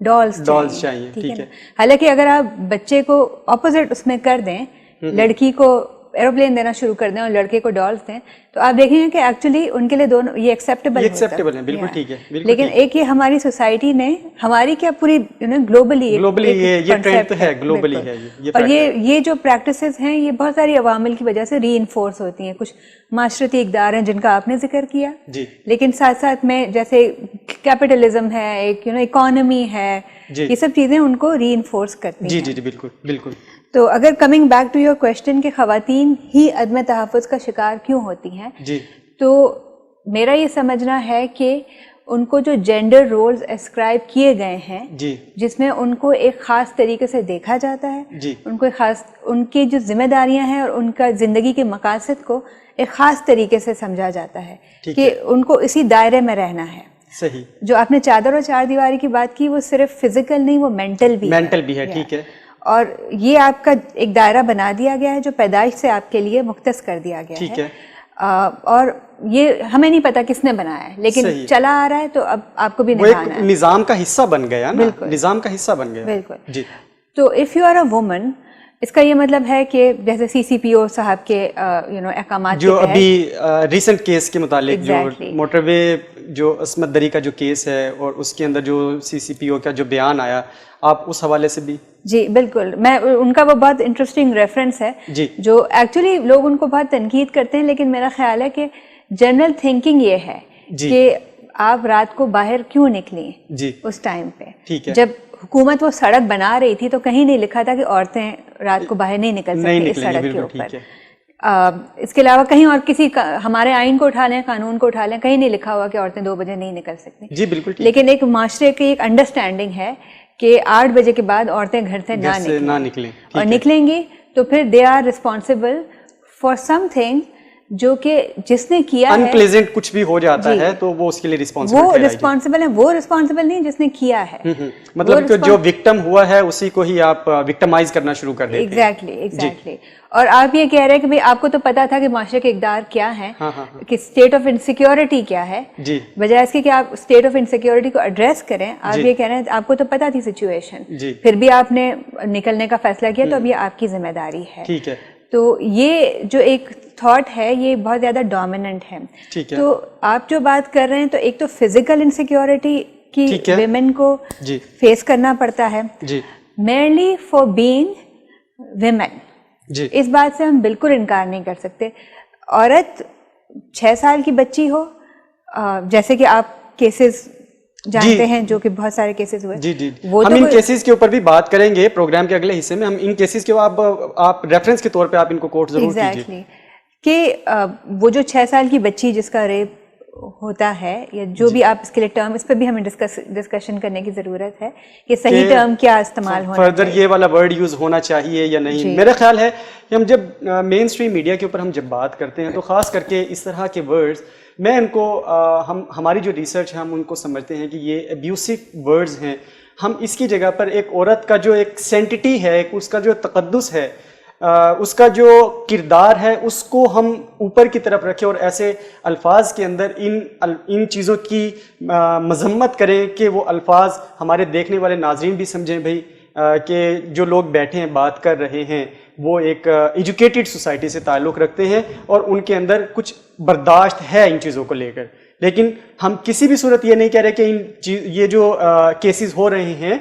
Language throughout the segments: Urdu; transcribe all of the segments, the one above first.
ڈالز چاہیے. ٹھیک ہے. حالانکہ اگر آپ بچے کو اپوزٹ اس میں کر دیں, لڑکی کو ایروپلین دینا شروع کر دیں اور لڑکے کو ڈالز دیں, تو آپ دیکھیں گے کہ ایکچولی ان کے لیے دونوں یہ ایکسیپٹیبل ہے. بالکل ٹھیک ہے. لیکن ایک یہ ہماری سوسائٹی نے, ہماری کیا پوری گلوبلی یہ ٹرینڈ ہے, گلوبلی ہے یہ. اور یہ جو پریکٹسز ہیں یہ بہت ساری عوامل کی وجہ سے ری انفورس ہوتی ہیں. کچھ معاشرتی اقدار ہیں جن کا آپ نے ذکر کیا, لیکن ساتھ ساتھ میں جیسے کیپٹلزم ہے, ایک اکانومی ہے, یہ سب چیزیں ان کو ری انفورس کرتی ہیں. جی بالکل بالکل. تو اگر coming back to your question کہ خواتین ہی عدم تحفظ کا شکار کیوں ہوتی ہیں, تو میرا یہ سمجھنا ہے کہ ان کو جو جینڈر رولز اسکرائب کیے گئے ہیں, جس میں ان کو ایک خاص طریقے سے دیکھا جاتا ہے, ان کو ان کی جو ذمہ داریاں ہیں اور ان کا زندگی کے مقاصد کو ایک خاص طریقے سے سمجھا جاتا ہے کہ ان کو اسی دائرے میں رہنا ہے. صحیح. جو آپ نے چادر اور چار دیواری کی بات کی, وہ صرف فزیکل نہیں, وہ مینٹل بھی ہے. ٹھیک ہے. اور یہ آپ کا ایک دائرہ بنا دیا گیا ہے جو پیدائش سے آپ کے لیے مختص کر دیا گیا ہے. ٹھیک ہے. اور یہ ہمیں نہیں پتا کس نے بنایا ہے, لیکن چلا آ رہا ہے, تو اب آپ کو بھی نبھانا ہے. نظام کا حصہ بن گیا نا, نظام کا حصہ بن گیا. بالکل. تو if you are a woman, اس کا یہ مطلب ہے کہ جیسے سی سی پی او صاحب کے احکامات جو ابھی ریسنٹ کیس کے متعلق جو موٹر وے جو عصمت دری کا جو کیس ہے, اور اس کے اندر جو سی سی پی او کا جو بیان آیا, آپ اس حوالے سے بھی. جی بالکل, میں ان کا وہ بہت انٹرسٹنگ ریفرنس ہے جو ایکچولی لوگ ان کو بہت تنقید کرتے ہیں, لیکن میرا خیال ہے کہ جنرل تھنکنگ یہ ہے کہ آپ رات کو باہر کیوں نکلیں اس ٹائم پہ. جب حکومت وہ سڑک بنا رہی تھی تو کہیں نہیں لکھا تھا کہ عورتیں رات کو باہر نہیں نکل سکتی اس سڑک کے اوپر. اس کے علاوہ کہیں اور کسی ہمارے آئین کو اٹھا لیں, قانون کو اٹھا لیں, کہیں نہیں لکھا ہوا کہ عورتیں 2 بجے نہیں نکل سکتی. جی بالکل. لیکن ایک معاشرے کی ایک انڈرسٹینڈنگ ہے کہ 8 بجے کے بعد عورتیں گھر سے نہ نکلیں, اور نکلیں گی تو پھر they are responsible for something جو کہ جس نے کیا ہے, انپلیزنٹ کچھ بھی ہو جاتا ہے تو وہ اس کے لیے رسپانسبل ہے. وہ رسپانسبل نہیں جس نے کیا ہے, مطلب کہ جو وکٹم ہوا ہے اسی کو ہی آپ وکٹمائز کرنا شروع کر دیتے ہیں. ایگزیکٹلی. اور آپ یہ کہہ رہے ہیں کہ بھئی آپ کو تو پتا تھا کہ معاشرے کے اقدار کیا ہیں, کہ اسٹیٹ آف انسیکیورٹی کیا ہے, بجائے اس کے کہ آپ اسٹیٹ آف انسیکیورٹی کو ایڈریس کریں, آپ یہ کہہ رہے ہیں آپ کو تو پتا تھی سچویشن, پھر بھی آپ نے نکلنے کا فیصلہ کیا, تو اب یہ آپ کی ذمہ داری ہے. ٹھیک ہے. تو یہ جو ایک تھاٹ ہے یہ بہت زیادہ ڈومیننٹ ہے. تو آپ جو بات کر رہے ہیں, تو ایک تو فزیکل انسیکیورٹی کی ویمن کو فیس کرنا پڑتا ہے, میرلی فار بینگ ویمن. اس بات سے ہم بالکل انکار نہیں کر سکتے. عورت 6 سال کی بچی ہو, جیسے کہ آپ کیسز جانتے ہیں جو کہ بہت سارے کیسز ہوئے, ہم ان کیسز کے اوپر بھی بات کریں گے پروگرام کے اگلے حصے میں. ہم ان کیسز کے آپ ریفرنس کے طور پہ آپ ان کو کوٹ ضرور کیجیے کہ وہ جو 6 سال کی بچی جس کا ریپ ہوتا ہے, یا جو بھی آپ اس کے لیے ٹرم, اس پہ بھی ہمیں ڈسکشن کرنے کی ضرورت ہے کہ صحیح ٹرم کیا استعمال ہونا چاہیے, فردر یہ والا ورڈ یوز ہونا چاہیے یا نہیں. میرا خیال ہے کہ ہم جب مین اسٹریم میڈیا کے اوپر ہم جب بات کرتے ہیں تو خاص کر کے اس طرح کے ورڈز, میں ان کو ہماری جو ریسرچ ہے ہم ان کو سمجھتے ہیں کہ یہ ابیوسو ورڈز ہیں. ہم اس کی جگہ پر ایک عورت کا جو ایک سینٹٹی ہے, اس کا جو تقدس ہے, اس کا جو کردار ہے, اس کو ہم اوپر کی طرف رکھیں اور ایسے الفاظ کے اندر ان چیزوں کی مذمت کریں کہ وہ الفاظ ہمارے دیکھنے والے ناظرین بھی سمجھیں بھائی کہ جو لوگ بیٹھے ہیں بات کر رہے ہیں وہ ایک ایجوکیٹڈ سوسائٹی سے تعلق رکھتے ہیں اور ان کے اندر کچھ برداشت ہے ان چیزوں کو لے کر. لیکن ہم کسی بھی صورت یہ نہیں کہہ رہے کہ یہ جو کیسز ہو رہے ہیں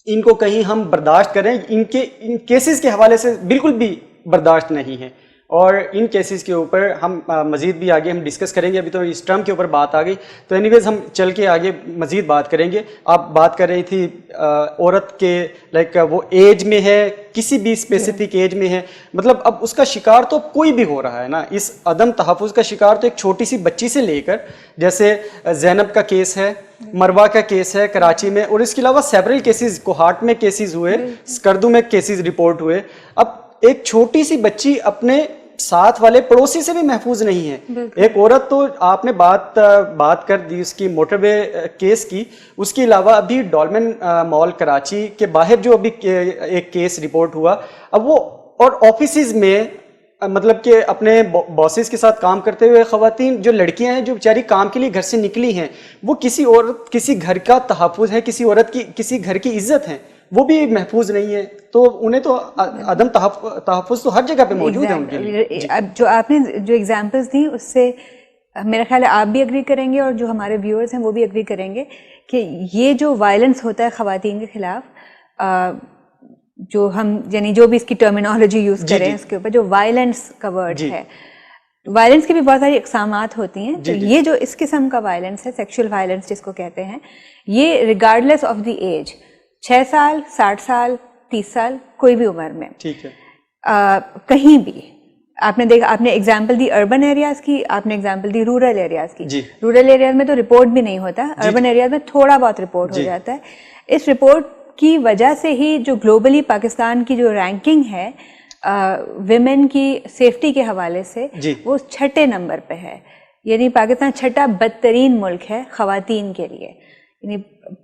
ان کو کہیں ہم برداشت کریں. ان کیسز کے حوالے سے بالکل بھی برداشت نہیں ہے, اور ان کیسز کے اوپر ہم مزید بھی آگے ہم ڈسکس کریں گے. ابھی تو اس ٹرم کے اوپر بات آ گئی, تو اینی ویز ہم چل کے آگے مزید بات کریں گے. آپ بات کر رہی تھی عورت کے لائک وہ ایج میں ہے, کسی بھی اسپیسیفک ایج میں ہے, مطلب اب اس کا شکار تو کوئی بھی ہو رہا ہے نا. اس عدم تحفظ کا شکار تو ایک چھوٹی سی بچی سے لے کر, جیسے زینب کا کیس ہے, مروہ کا کیس ہے کراچی میں, اور اس کے علاوہ سیورل کیسز کوہاٹ میں کیسز ہوئے, اسکردو میں کیسز رپورٹ ہوئے. اب ایک چھوٹی سی بچی اپنے ساتھ والے پڑوسی سے بھی محفوظ نہیں ہے. ایک عورت تو آپ نے بات کر دی اس کی موٹر وے کیس کی, اس کے علاوہ ابھی ڈولمن مال کراچی کے باہر جو ابھی ایک کیس رپورٹ ہوا, اب وہ اور آفیسز میں مطلب کہ اپنے باسز کے ساتھ کام کرتے ہوئے خواتین جو لڑکیاں ہیں جو بیچاری کام کے لیے گھر سے نکلی ہیں، وہ کسی عورت کسی گھر کا تحفظ ہے، کسی عورت کی کسی گھر کی عزت ہے، وہ بھی محفوظ نہیں ہے، تو انہیں تو عدم تحفظ تو ہر جگہ پہ موجود ہے ان کے لیے. اب جو آپ نے جو ایگزامپلس دی اس سے میرا خیال ہے آپ بھی اگری کریں گے اور جو ہمارے ویورز ہیں وہ بھی اگری کریں گے کہ یہ جو وائلنس ہوتا ہے خواتین کے خلاف، جو ہم یعنی جو بھی اس کی ٹرمینالوجی یوز کریں اس کے اوپر، جو وائلنس کا ورڈ ہے، وائلنس کی بھی بہت ساری اقسامات ہوتی ہیں. تو یہ جو اس قسم کا وائلنس ہے، سیکشل وائلنس جس کو کہتے ہیں، یہ ریگارڈلیس آف دی ایج، 6 سال 60 سال 30 سال کوئی بھی عمر میں، ٹھیک ہے، کہیں بھی آپ نے دیکھا، آپ نے اگزامپل دی اربن ایریاز کی، آپ نے اگزامپل دی رورل ایریاز کی. رورل ایریاز میں تو رپورٹ بھی نہیں ہوتا، اربن ایریاز میں تھوڑا بہت رپورٹ ہو جاتا ہے. اس رپورٹ کی وجہ سے ہی جو گلوبلی پاکستان کی جو رینکنگ ہے ویمن کی سیفٹی کے حوالے سے، وہ 6 نمبر پہ ہے. یعنی پاکستان 6 بدترین ملک ہے خواتین کے لیے. یعنی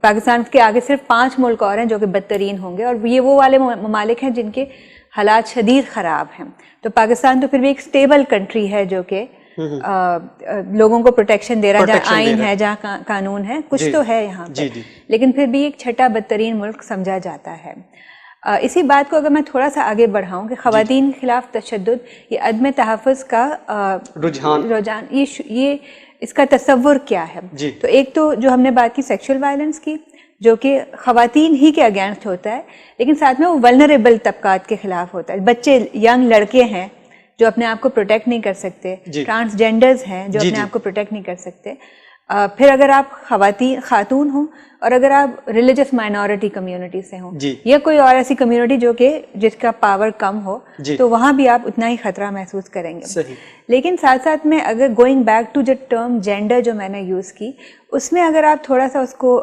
پاکستان کے آگے صرف 5 ملک اور ہیں جو کہ بدترین ہوں گے، اور یہ وہ والے ممالک ہیں جن کے حالات شدید خراب ہیں. تو پاکستان تو پھر بھی ایک سٹیبل کنٹری ہے جو کہ لوگوں کو پروٹیکشن دے رہا ہے، جہاں آئین ہے، جہاں قانون ہے، کچھ تو ہے یہاں پہ، لیکن پھر بھی ایک 6 بدترین ملک سمجھا جاتا ہے. اسی بات کو اگر میں تھوڑا سا آگے بڑھاؤں کہ خواتین کے خلاف تشدد، یہ عدم تحفظ کا رجحان، یہ اس کا تصور کیا ہے؟ تو ایک تو جو ہم نے بات کی سیکشل وائلنس کی، جو کہ خواتین ہی کے اگینسٹ ہوتا ہے، لیکن ساتھ میں وہ ولنریبل طبقات کے خلاف ہوتا ہے. بچے، ینگ لڑکے ہیں جو اپنے آپ کو پروٹیکٹ نہیں کر سکتے، ٹرانسجینڈرز ہیں جو اپنے آپ کو پروٹیکٹ نہیں کر سکتے. پھر اگر آپ خاتون ہوں اور اگر آپ ریلیجس مائنورٹی کمیونٹی سے ہوں یا کوئی اور ایسی کمیونٹی جو کہ جس کا پاور کم ہو، تو وہاں بھی آپ اتنا ہی خطرہ محسوس کریں گے. لیکن ساتھ ساتھ میں اگر گوئنگ بیک ٹو جو ٹرم جینڈر جو میں نے یوز کی، اس میں اگر آپ تھوڑا سا اس کو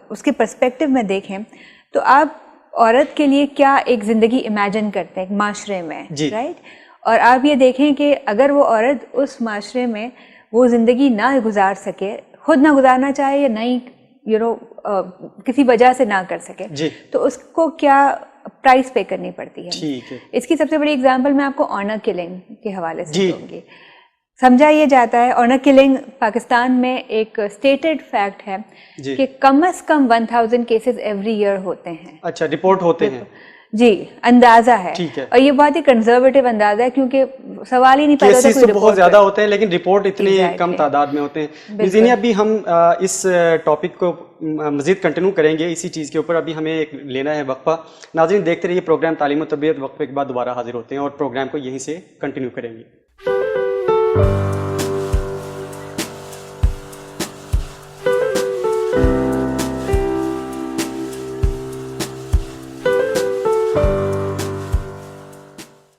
اس کے پرسپیکٹو میں دیکھیں تو آپ عورت کے لیے کیا ایک زندگی امیجن کرتے ہیں ایک معاشرے میں، رائٹ؟ اور آپ یہ دیکھیں کہ اگر وہ عورت اس معاشرے میں وہ زندگی نہ گزار سکے، خود نہ گزارنا چاہے یا نہیں کسی وجہ سے نہ کر سکے، تو اس کو کیا پرائس پے کرنی پڑتی ہے. اس کی سب سے بڑی اگزامپل میں آپ کو آنر کلنگ کے حوالے سے دوں گی. سمجھا یہ جاتا ہے آنر کلنگ پاکستان میں ایک اسٹیٹڈ فیکٹ ہے کہ کم از کم 1000 کیسز ایوری ایئر ہوتے ہیں. اچھا، رپورٹ ہوتے ہیں. جی، اندازہ ہے، اور یہ بہت ہی کنزرویٹو اندازہ ہے کیونکہ سوال ہی نہیں پیدا ہوتا. کیسز تو بہت زیادہ ہوتے ہیں لیکن رپورٹ اتنی کم تعداد میں ہوتے ہیں. زینیہ، ابھی ہم اس ٹاپک کو مزید کنٹینیو کریں گے اسی چیز کے اوپر. ابھی ہمیں ایک لینا ہے وقفہ. ناظرین دیکھتے رہیے پروگرام تعلیم و تربیت. وقفے کے بعد دوبارہ حاضر ہوتے ہیں اور پروگرام کو یہیں سے کنٹینیو کریں گے.